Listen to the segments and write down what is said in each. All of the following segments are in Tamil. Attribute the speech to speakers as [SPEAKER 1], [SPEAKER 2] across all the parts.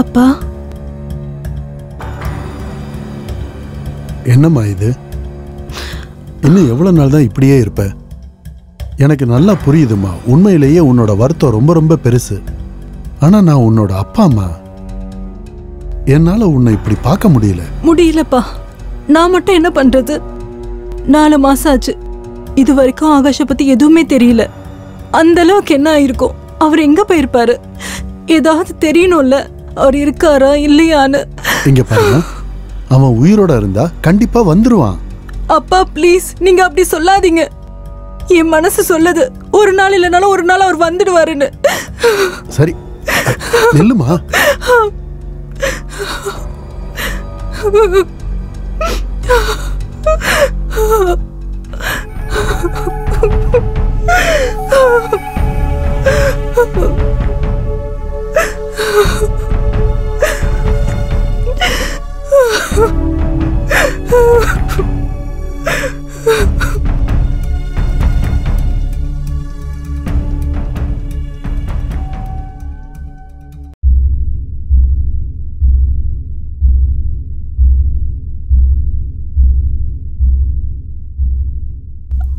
[SPEAKER 1] அப்பா,
[SPEAKER 2] என்னம்மா இது? இன்னும் எவ்வளவு நாள் தான் இப்படியே இருப்ப? எனக்கு நல்லா புரியுதுமா, உண்மையிலேயே உன்னோட வருத்தம் ரொம்ப ரொம்ப பெருசு. ஆனா நான் உன்னோட அப்பா அம்மா, என்னால உன்னை இப்படி பார்க்க
[SPEAKER 1] முடியலப்பா. நான் மட்டும் என்ன பண்றது? 4 மாசம் ஆச்சு. இது வரைக்கும் ஆகாஷ பத்தி எதுவுமே தெரியல. அந்த அளவுக்கு என்ன ஆயிருக்கும்? அவர் எங்க போயிருப்பாரு? ஏதாவது தெரியணும்ல, அவர் இருக்காரா இல்லையான்னு.
[SPEAKER 2] இங்க பாருங்க, அவன் உயிரோட இருந்தா கண்டிப்பா வந்துருவான்.
[SPEAKER 1] அப்பா ப்ளீஸ், நீங்க அப்படி சொல்லாதீங்க. என் மனசு சொல்லுது, ஒரு நாள் இல்லைனாலும் ஒரு நாள் அவர் வந்துடுவாருன்னு.
[SPEAKER 2] சரி நில்லுமா.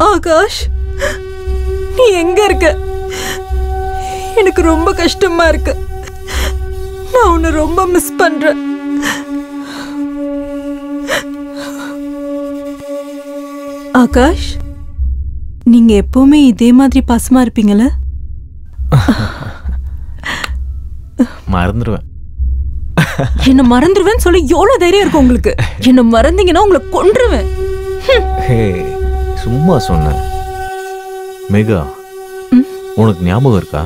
[SPEAKER 1] ஆகாஷ், நீ எங்க இருக்க? எனக்கு ரொம்ப கஷ்டமா இருக்கு. நான் உன்னை ரொம்ப மிஸ் பண்றேன். ஆகாஷ், நீங்க எப்பவுமே இதே மாதிரி பாசமா இருப்பீங்களா?
[SPEAKER 3] மறந்துடுவேன்.
[SPEAKER 1] என்ன மறந்துடுவேன்னு சொல்லி எவ்வளவு தைரியம் இருக்கும் உங்களுக்கு? என்ன மறந்தீங்கன்னா உங்களை கொன்றுவேன்.
[SPEAKER 3] சும்மா சொன்னேன். மேகா, உனக்கு ஞாபகம் இருக்கா?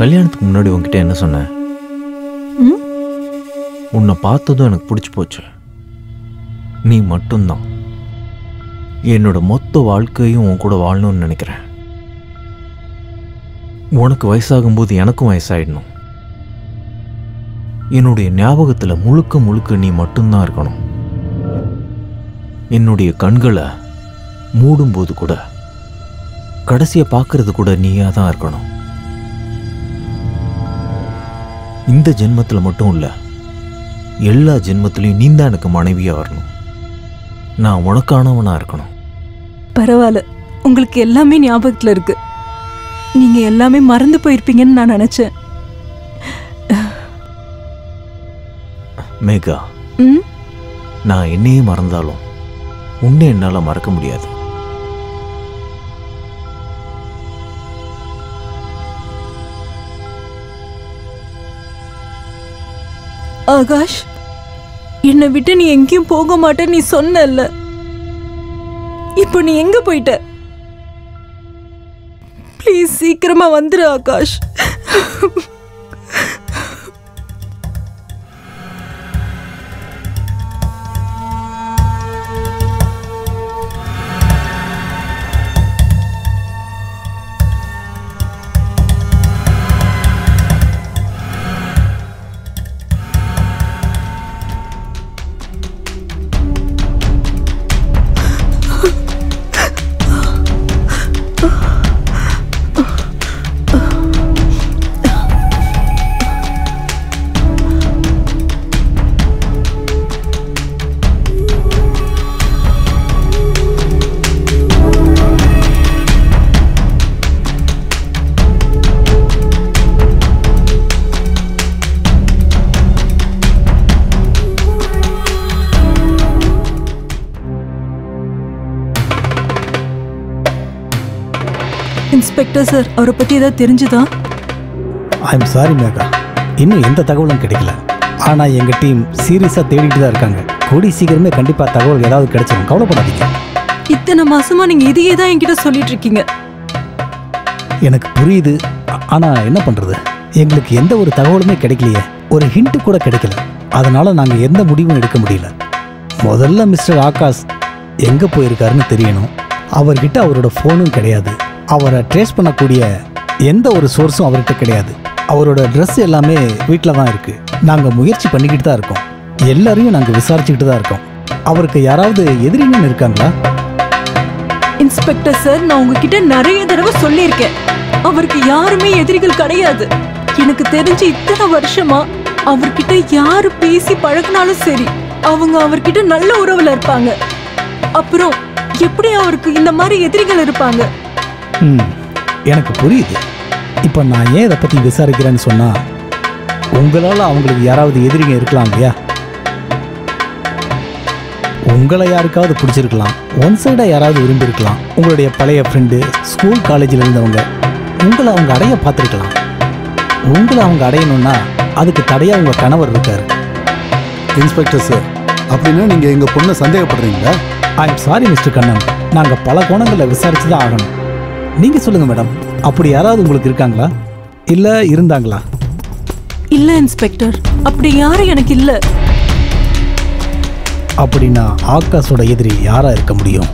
[SPEAKER 3] கல்யாணத்துக்கு முன்னாடி உன்கிட்ட என்ன சொன்னேன்? உன்னை பார்த்ததும் எனக்கு பிடிச்சி போச்சு. நீ மட்டும்தான். என்னோட மொத்த வாழ்க்கையும் உன் கூட வாழணும்னு நினைக்கிறேன். உனக்கு வயசாகும்போது எனக்கும் வயசாயிடணும். என்னுடைய ஞாபகத்துல முழுக்க முழுக்க நீ மட்டும்தான் இருக்கணும். என்னுடைய கண்களை மூடும்போது கூட, கடைசியை பார்க்கறது கூட நீயா தான் இருக்கணும். இந்த ஜென்மத்துல மட்டும் இல்ல, எல்லா ஜென்மத்திலையும் நீ தான் எனக்கு மனைவியா வரணும். நான் உனக்கானவனா இருக்கணும்.
[SPEAKER 1] பரவாயில்ல, உங்களுக்கு எல்லாமே ஞாபகத்துல இருக்கு. நீங்க எல்லாமே மறந்து போயிருப்பீங்கன்னு நான் நினைச்சேன்.
[SPEAKER 3] மேகா,
[SPEAKER 1] ம்
[SPEAKER 3] நான் என்னையே மறந்தாலும் உன்னை என்னால மறக்க முடியாது.
[SPEAKER 1] ஆகாஷ், என்னை விட்டு நீ எங்கேயும் போக மாட்டே நீ சொன்னல்ல. இப்போ நீ எங்க போயிட்ட? ப்ளீஸ் சீக்கிரமா வந்துரு ஆகாஷ். இன்ஸ்பெக்டர் சார், அவரை பத்தி ஏதாவது தெரிஞ்சுதா?
[SPEAKER 4] ஐம் சாரி மேகா, இன்னும் எந்த தகவலும் கிடைக்கல. ஆனால் எங்கள் டீம் சீரியஸாக தேடிட்டு தான் இருக்காங்க. கூடி சீக்கிரமே கண்டிப்பாக தகவல் ஏதாவது கிடைச்சிடும், கவலைப்படாதீங்க.
[SPEAKER 1] இத்தனை மாசமா நீங்க இதையே தான் என்கிட்ட சொல்லிட்டு இருக்கீங்க.
[SPEAKER 4] எனக்கு புரியுது, ஆனால் என்ன பண்ணுறது, எங்களுக்கு எந்த ஒரு தகவலுமே கிடைக்கலையே, ஒரு ஹிண்ட்டு கூட கிடைக்கல. அதனால் நாங்கள் எந்த முடிவும் எடுக்க முடியல. முதல்ல மிஸ்டர் ஆகாஷ் எங்கே போயிருக்காருன்னு தெரியணும். அவர்கிட்ட அவரோட ஃபோனும் கிடையாது. அவரை ட்ரேஸ் பண்ணக்கூடிய எந்த ஒரு சோர்ஸும் அவர்கிட்ட கிடையாது. அவரோட ட்ரெஸ் எல்லாமே வீட்டில் தான் இருக்குது. நாங்கள் முயற்சி பண்ணிக்கிட்டு தான் இருக்கோம். எல்லாரையும் நாங்கள் விசாரிச்சுக்கிட்டு தான் இருக்கோம். அவருக்கு யாராவது எதிரின்னு இருக்காங்களா?
[SPEAKER 1] இன்ஸ்பெக்டர் சார், நான் உங்ககிட்ட நிறைய தடவை சொல்லியிருக்கேன், அவருக்கு யாருமே எதிரிகள் கிடையாது. எனக்கு தெரிஞ்சு இத்தனை வருஷமா அவர்கிட்ட யாரு பேசி பழகினாலும் சரி, அவங்க அவர்கிட்ட நல்ல உறவுல இருப்பாங்க. அப்புறம் எப்படி அவருக்கு இந்த மாதிரி எதிரிகள் இருப்பாங்க?
[SPEAKER 4] எனக்கு புரியுது. இப்போ நான் ஏன் இதை பற்றி விசாரிக்கிறேன்னு சொன்னால், உங்களால் அவங்களுக்கு யாராவது எதிரிங்க இருக்கலாம் இல்லையா? உங்களை யாருக்காவது பிடிச்சிருக்கலாம், ஒன் சைடாக யாராவது விரும்பியிருக்கலாம். உங்களுடைய பழைய ஃப்ரெண்டு, ஸ்கூல் காலேஜில் இருந்தவங்க உங்களை அவங்க அடைய பார்த்துருக்கலாம். உங்களை அவங்க அடையணும்னா அதுக்கு தடையாக உங்கள் கணவர் இருக்கார்.
[SPEAKER 2] இன்ஸ்பெக்டர் சார், அப்படின்னா நீங்கள் எங்கள் பொண்ணை சந்தேகப்படுறீங்களா?
[SPEAKER 4] ஐம் சாரி மிஸ்டர் கண்ணன், நாங்கள் பல கோணங்களில் விசாரித்து தான் ஆகணும். நீங்கள் சொல்லுங்கள் மேடம், அப்படி யாராவது உங்களுக்கு இருக்காங்களா, இல்லை இருந்தாங்களா?
[SPEAKER 1] இல்லை இன்ஸ்பெக்டர், அப்படி யாரும் எனக்கு இல்லை.
[SPEAKER 4] அப்படின்னா ஆகாஷோட எதிரி யாராக இருக்க முடியும்?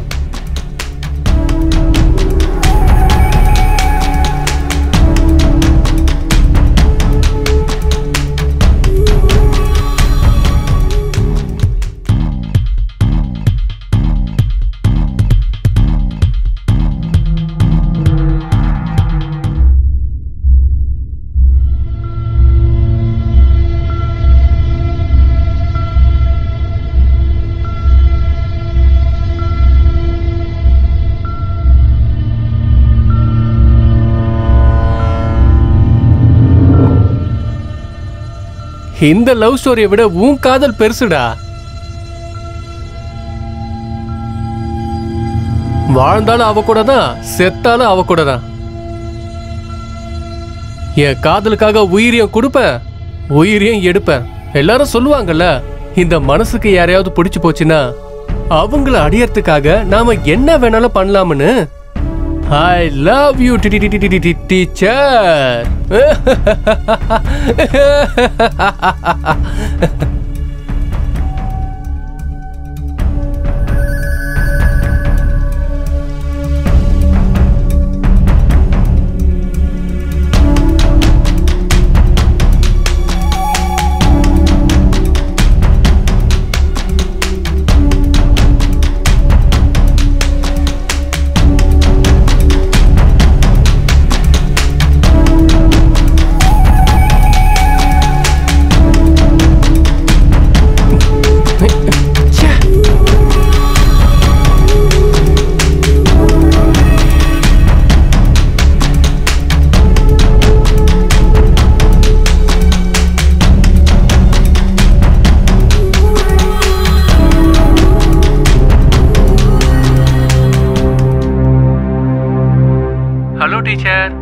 [SPEAKER 5] இந்த லவ் ஸ்டோரியை விட உன் காதல் பெருசுடா. வாழ்ந்தாலும் அவ கூட தான், செத்தாலும் அவ கூட தான். என் காதலுக்காக உயிரையும் கொடுப்பேன், உயிரையும் எடுப்பேன். எல்லாரும் சொல்லுவாங்கல்ல, இந்த மனசுக்கு யாரையாவது பிடிச்சு போச்சுன்னா அவங்கள அடியறதுக்காக நாம என்ன வேணாலும் பண்ணலாம்னு. I love you, teacher. Teacher.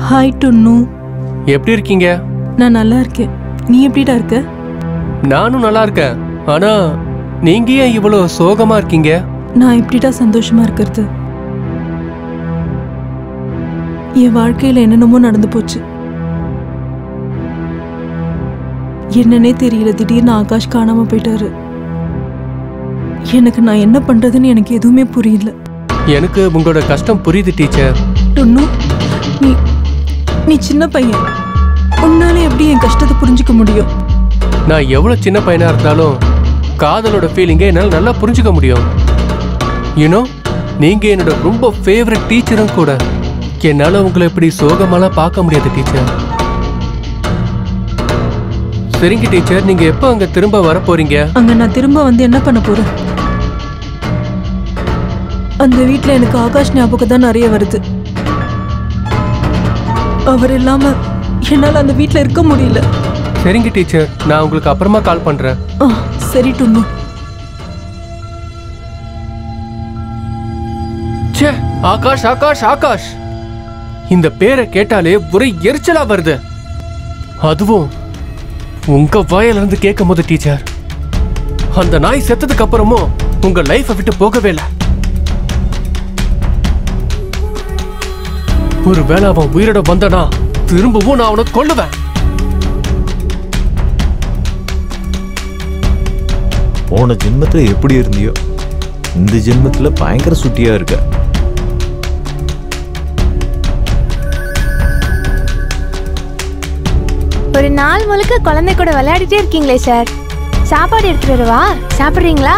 [SPEAKER 1] Hi Dunnu.
[SPEAKER 5] எப்படி இருக்கீங்க?
[SPEAKER 1] நான் நல்லா இருக்கேன். நீ எப்படிடா இருக்க?
[SPEAKER 5] நானும் நல்லா இருக்கேன். ஆனா நீங்க ஏன் இவ்வளவு சோகமா இருக்கீங்க?
[SPEAKER 1] நான் எப்படிடா சந்தோஷமா இருக்கிறது? என் வாழ்க்கையில என்னென்னமோ நடந்து போச்சு. என்னன்னே தெரியல. திடீர்னு ஆகாஷ் காணாம போயிட்டாரு. எனக்கு நான் என்ன பண்றதுன்னு எனக்கு எதுவுமே புரியல.
[SPEAKER 5] எனக்கு உங்களோட கஷ்டம் புரியுது டீச்சர்.
[SPEAKER 1] டுன்னு, நீ சின்ன பையன். உன்னால எப்படி என் கஷ்டத்தை புரிஞ்சுக்க முடியும்?
[SPEAKER 5] நான் எவ்வளவு சின்ன பையனா இருந்தாலும் காதலோட ஃபீலிங்கை என்னால் நல்லா புரிஞ்சுக்க முடியும். யூனோ, நீங்க என்னோட ரொம்ப ஃபேவரட் டீச்சரும் கூட. என்னால உங்களை இப்படி சோகமாலாம் பார்க்க முடியாது டீச்சர். சரிங்க டீச்சர், நீங்க எப்போ அங்க திரும்ப வர போறீங்க?
[SPEAKER 1] அங்க நான் திரும்ப வந்து என்ன பண்ண போறேன்? அந்த வீட்ல எனக்கு ஆகாஷ் ஞாபகம் தான் நிறைய வருது. அவர் இல்லாம என்னால அந்த வீட்ல இருக்க முடியல.
[SPEAKER 5] சரிங்க டீச்சர், நான் உங்களுக்கு அப்புறமா கால் பண்றேன்.
[SPEAKER 1] சரி டுன்னு.
[SPEAKER 5] ச்சே, ஆகாஷ் ஆகாஷ் ஆகாஷ், இந்த பேரை கேட்டாலே ஒரே எரிச்சலா வருது. அதுவும் உங்க வாயில இருந்து கேட்கும் போது டீச்சர், அந்த நாய் செத்ததுக்கு அப்புறமும் உங்க லைஃபை விட்டு போகவே இல்லை. ஒருவேளை அவன் உயிரோட வந்தனா திரும்பவும் நான் அவனை கொல்லுவேன்.
[SPEAKER 3] போன ஜென்மத்துல எப்படி இருந்தியோ இந்த ஜென்மத்துல பயங்கர சுட்டியா இருக்க.
[SPEAKER 6] ஒரு நாள் முழுக்க குழந்தை கூட விளையாடிட்டே இருக்கீங்களே சார். சாப்பாடு எடுத்துட்டு வரவா? சாப்பிடுறீங்களா?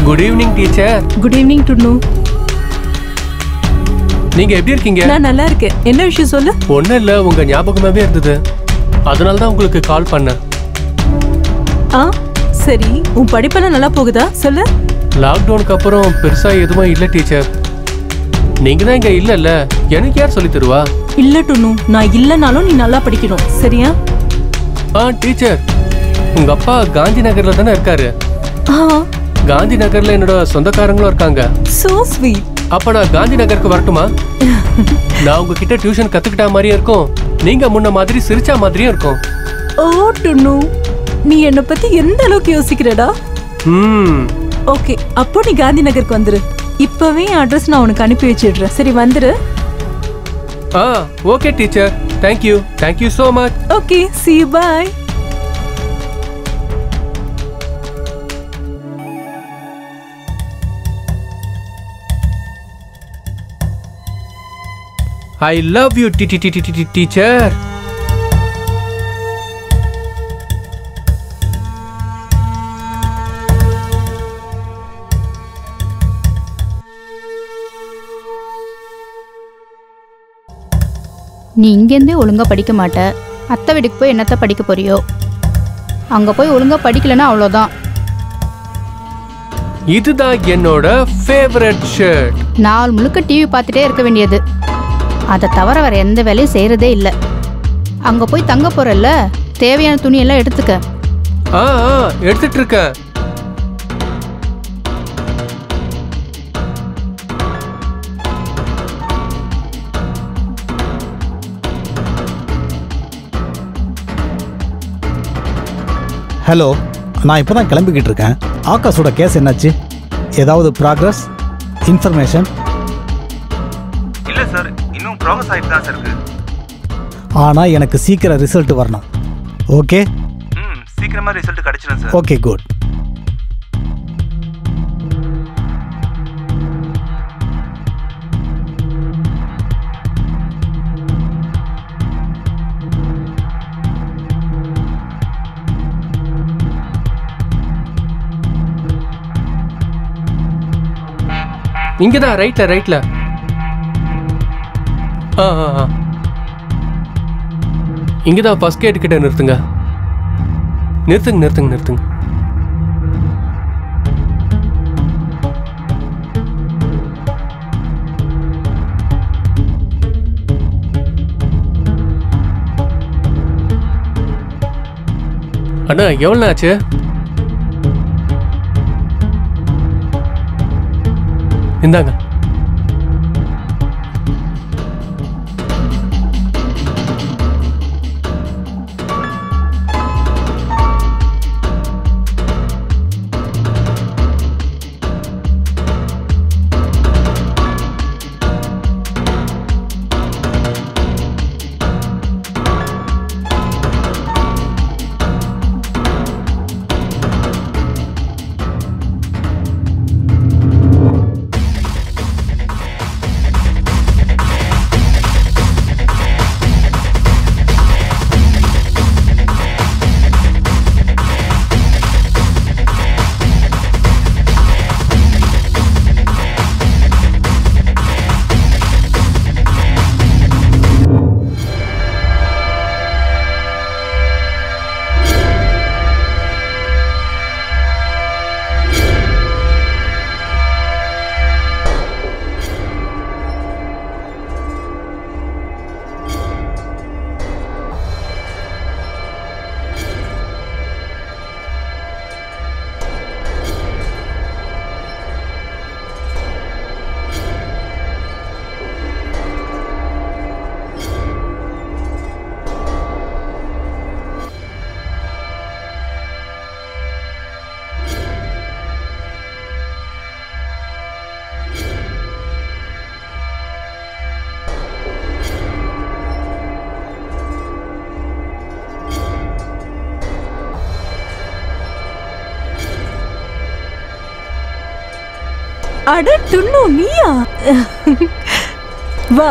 [SPEAKER 5] Good evening teacher.
[SPEAKER 1] Good evening Dunnu.
[SPEAKER 5] நீங்க எப்படி இருக்கீங்க?
[SPEAKER 1] நான் நல்லா இருக்கேன். என்ன விஷயம் சொல்லு?
[SPEAKER 5] ஒன்னும் இல்ல, உங்க ஞாபகமாவே இருந்தது. அதனால தான் உங்களுக்கு கால் பண்ணேன்.
[SPEAKER 1] சரி, உன் படிப்பெல்லாம் நல்லா போகுதா? சொல்லு.
[SPEAKER 5] லாக்டவுனுக்கு அப்புறம் பெருசா எதுவும் இல்ல டீச்சர். நீங்க தான் இங்க இல்லல்ல, எனக்கு யார் சொல்லி தருவா?
[SPEAKER 1] இல்ல டுன்னு, நான் இல்லனாலும் நீ நல்லா படிக்கணும், சரியா?
[SPEAKER 5] டீச்சர், உங்க அப்பா காந்தி நகர்ல தானே இருக்காரு? காந்தி நகர்ல என்னோட சொந்தக்காரங்களும் இருக்காங்க. So sweet. அப்ப நான் காந்தி நகருக்கு வரட்டுமா? நான் உங்ககிட்ட டியூஷன் கத்துக்கிட்ட மாதிரியும் இருக்கும், நீங்க முன்ன மாதிரி சிரிச்சா மாதிரியும் இருக்கும்.
[SPEAKER 1] ஓ டுன்னு, நீ என்ன பத்தி எந்த அளவுக்கு யோசிக்கிறடா? ஓகே, அப்போ நீ காந்தி நகருக்கு வந்துரு. இப்பவே அட்ரஸ் நான் உனக்கு அனுப்பி வச்சிடுறேன். சரி, வந்துரு.
[SPEAKER 5] Okay teacher. Thank you so much.
[SPEAKER 1] Okay, see you, bye.
[SPEAKER 5] I love you, teacher.
[SPEAKER 7] நீ இங்கேருந்தே ஒழுங்கா படிக்க மாட்ட. அத்தை வீட்டுக்கு போய் என்னத்த படிக்க போறியோ? அங்க போய் ஒழுங்கா படிக்கலன்னா அவ்வளோதான்.
[SPEAKER 5] இதுதான் என்னோட ஃபேவரட் ஷர்ட்.
[SPEAKER 7] நாள் முழுக்க டிவி பார்த்துட்டே இருக்க வேண்டியது. அதை தவிர வேற எந்த வேலையும் செய்யறதே இல்லை. அங்க போய் தங்க போறல்ல, தேவையான துணி எல்லாம் எடுத்துக்க.
[SPEAKER 5] எடுத்துட்டு இருக்கேன்.
[SPEAKER 4] ஹலோ, நான் இப்போ தான் கிளம்பிக்கிட்டு இருக்கேன். ஆகாஷோட கேஸ் என்னாச்சு? ஏதாவது ப்ராக்ரஸ், இன்ஃபர்மேஷன்?
[SPEAKER 8] இல்லை சார், இன்னும் ப்ராசஸ் ஆகிட்டு தான் சார் இருக்கு.
[SPEAKER 4] ஆனால் எனக்கு சீக்கிரம் ரிசல்ட் வரணும். ஓகே?
[SPEAKER 8] சீக்கிரமாக ரிசல்ட் கிடைச்சிடும் சார்.
[SPEAKER 4] Okay, good.
[SPEAKER 5] இங்கதான், ரைட்ல. இங்கதான் ஃபர்ஸ்ட் கேட் கிட்ட நிறுத்துங்க. நிறுத்துங்க நிறுத்துங்க நிறுத்துங்க. அண்ணா எவ்வளோ ஆச்சு? இந்தாங்க.
[SPEAKER 1] அட துண்ணு நீயா? வா,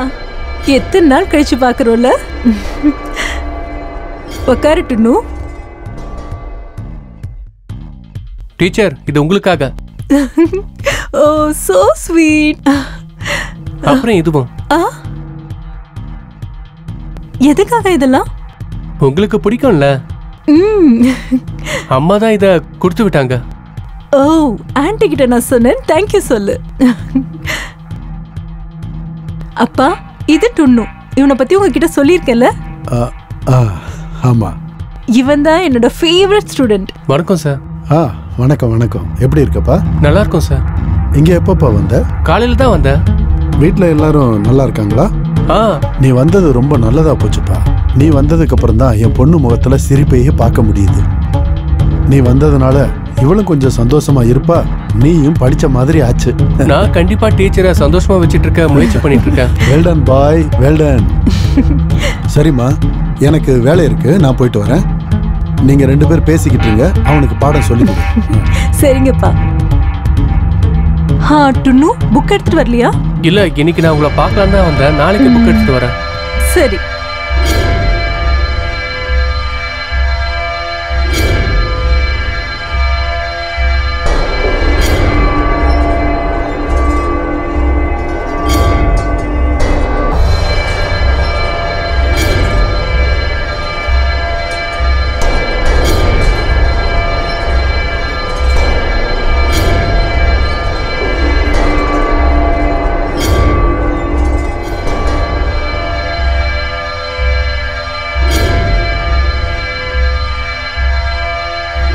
[SPEAKER 1] எத்தனை நாள் கழிச்சு பாக்குறோம்ல. உக்காரு துண்ணு.
[SPEAKER 5] டீச்சர், இது உங்களுக்காக.
[SPEAKER 1] ஓ சோ ஸ்வீட்.
[SPEAKER 5] அப்புறம் இதுவும்.
[SPEAKER 1] எதுக்காக இதெல்லாம்?
[SPEAKER 5] உங்களுக்கு பிடிக்கும்ல. அம்மா தான் இத கொடுத்து விட்டாங்க.
[SPEAKER 1] ஓ, ஆன்ட்டி கிட்ட நான் சொன்னேன், தேங்க்யூ சொல்லு. அப்பா, இது துண்ணு. இவனை பத்தி உங்ககிட்ட சொல்லியிருக்கேன்ல?
[SPEAKER 2] ஆமா.
[SPEAKER 1] இவன் தான் என்னோட ஃபேவரட் ஸ்டூடெண்ட்.
[SPEAKER 5] வணக்கம் சார்.
[SPEAKER 2] வணக்கம் வணக்கம். எப்படி இருக்கப்பா?
[SPEAKER 5] நல்லா இருக்கும் சார்.
[SPEAKER 2] இங்க எப்பப்பா வந்த?
[SPEAKER 5] காலையில தான் வந்தேன்.
[SPEAKER 2] வீட்டில் எல்லாரும் நல்லா இருக்காங்களா? நீ வந்தது ரொம்ப நல்லதா போச்சுப்பா. நீ வந்ததுக்கு அப்புறம் தான் என் பொண்ணு முகத்துல சிரிப்பையே பார்க்க முடியுது. நீ வந்ததுனால இவளும் கொஞ்சம் சந்தோஷமா இருப்பா, நீயும் படிச்ச மாதிரி ஆச்சு.
[SPEAKER 5] நான் கண்டிப்பா டீச்சரை சந்தோஷமா வச்சிட்டு இருக்க முயற்சி பண்ணிட்டு இருக்கேன்.
[SPEAKER 2] வெல்டன் பாய், வெல்டன். சரிம்மா, எனக்கு வேலை இருக்கு, நான் போயிட்டு வரேன். நீங்க 2 பேர் பேசிக்கிட்டு இருங்க, அவனுக்கு பாடம் சொல்லி கொடுங்க.
[SPEAKER 1] சரிங்கப்பா. துண்ணு, புக் எடுத்துட்டு வரலையா?
[SPEAKER 5] இல்ல, இன்னைக்கு நான் உங்களை பார்க்கலாம் தான் வந்தேன். நாளைக்கு புக் எடுத்துட்டு வரேன்.
[SPEAKER 1] சரி.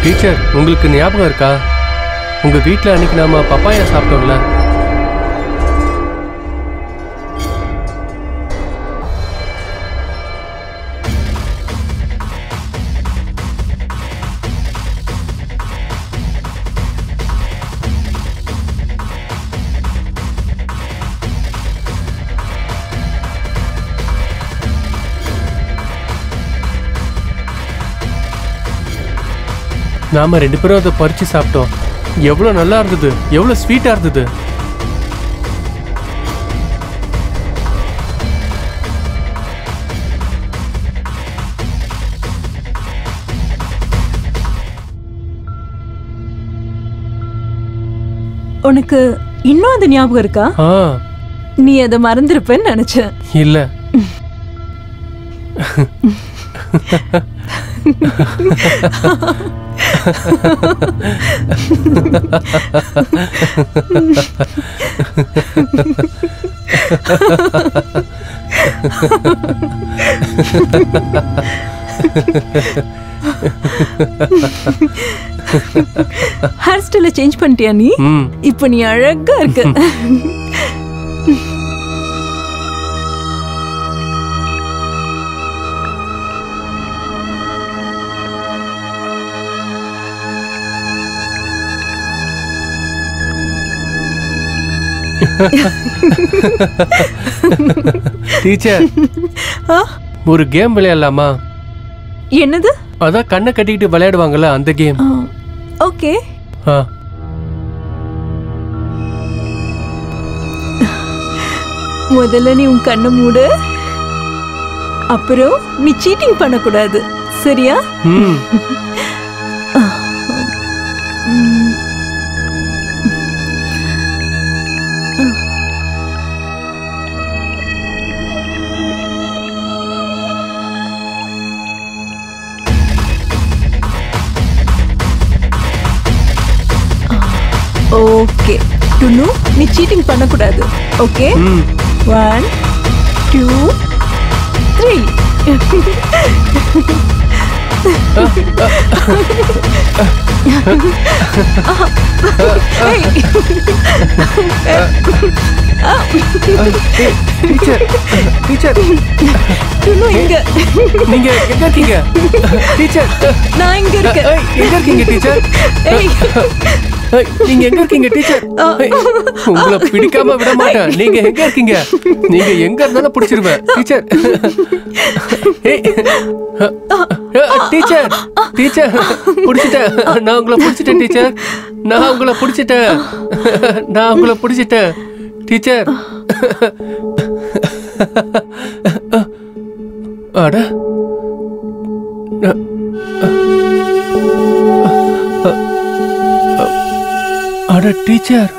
[SPEAKER 5] டீச்சர், உங்களுக்கு ஞாபகம் இருக்கா? உங்க வீட்டில் அன்னைக்கு நாம பப்பாயா சாப்பிட்டோம்ல? நாம 2 பேரும் அதை பறிச்சு சாப்பிட்டோம். எவ்வளவு நல்லா இருந்தது, எவ்வளவு ஸ்வீட்டா இருந்தது.
[SPEAKER 1] உனக்கு இன்னும் அது ஞாபகம் இருக்கா? நீ அதை மறந்துருப்பேன்னு நினைச்சேன்.
[SPEAKER 5] இல்ல.
[SPEAKER 1] ஹேர் ஸ்டைல சேஞ்ச் பண்ணிட்டியா நீ? இப்போ நீ அழகா இருக்க.
[SPEAKER 5] டீச்சர், ஒரு கேம் விளையாடலாமா?
[SPEAKER 1] என்னது?
[SPEAKER 5] அதான் கண்ணை கட்டிக்கிட்டு விளையாடுவாங்கல்ல, அந்த கேம்.
[SPEAKER 1] ஓகே. முதல்ல நீ உன் கண்ணை மூடு. அப்புறம் நீ சீட்டிங் பண்ணக்கூடாது, சரியா? ஓகே டுனு, நீ சீட்டிங் பண்ணக்கூடாது. ஓகே, 1 2 3.
[SPEAKER 5] டீச்சர், டீச்சர்,
[SPEAKER 1] டுனு இங்க.
[SPEAKER 5] நீங்க எங்க இருக்கீங்க? டீச்சர்,
[SPEAKER 1] நான் இங்க இருக்கேன்.
[SPEAKER 5] எங்க இருக்கீங்க டீச்சர்? நீங்க எங்க இருக்கீங்க டீச்சர்? உங்களை பிடிக்காம விட மாட்டேன். நீங்க எங்க இருக்கீங்க? நீங்க எங்க இருந்தாலும் பிடிச்சிருவேன் டீச்சர். டீச்சர், டீச்சர், பிடிச்சிட்டேன். நான் உங்களை பிடிச்சிட்டேன் டீச்சர். நான் உங்களை பிடிச்சிட்டேன். நான் உங்களை பிடிச்சிட்டேன் டீச்சர். அட, அட டீச்சர்,